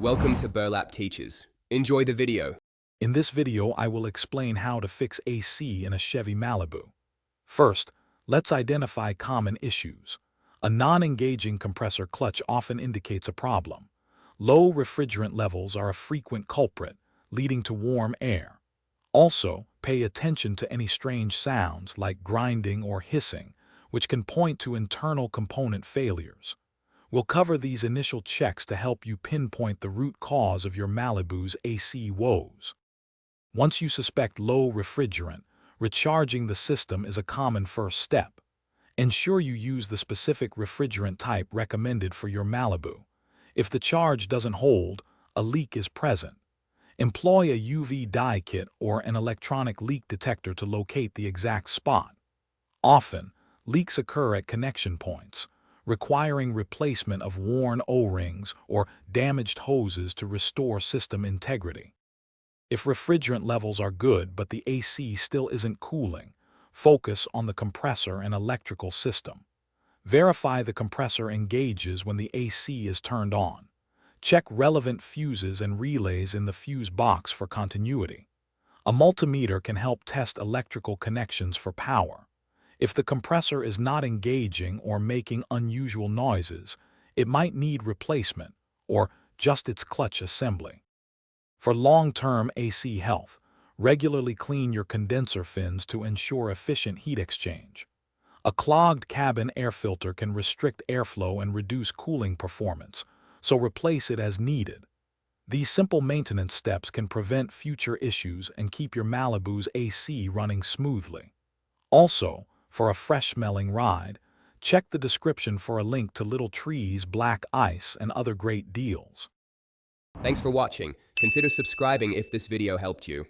Welcome to Burlap Teachers. Enjoy the video. In this video, I will explain how to fix AC in a Chevy Malibu. First, let's identify common issues. A non-engaging compressor clutch often indicates a problem. Low refrigerant levels are a frequent culprit, leading to warm air. Also, pay attention to any strange sounds like grinding or hissing, which can point to internal component failures. We'll cover these initial checks to help you pinpoint the root cause of your Malibu's AC woes. Once you suspect low refrigerant, recharging the system is a common first step. Ensure you use the specific refrigerant type recommended for your Malibu. If the charge doesn't hold, a leak is present. Employ a UV dye kit or an electronic leak detector to locate the exact spot. Often, leaks occur at connection points, requiring replacement of worn O-rings or damaged hoses to restore system integrity. If refrigerant levels are good but the AC still isn't cooling, focus on the compressor and electrical system. Verify the compressor engages when the AC is turned on. Check relevant fuses and relays in the fuse box for continuity. A multimeter can help test electrical connections for power. If the compressor is not engaging or making unusual noises, it might need replacement or just its clutch assembly. For long-term AC health, regularly clean your condenser fins to ensure efficient heat exchange. A clogged cabin air filter can restrict airflow and reduce cooling performance, so replace it as needed. These simple maintenance steps can prevent future issues and keep your Malibu's AC running smoothly. Also, for a fresh-smelling ride, check the description for a link to Little Tree's black ice and other great deals. Thanks for watching. Consider subscribing if this video helped you.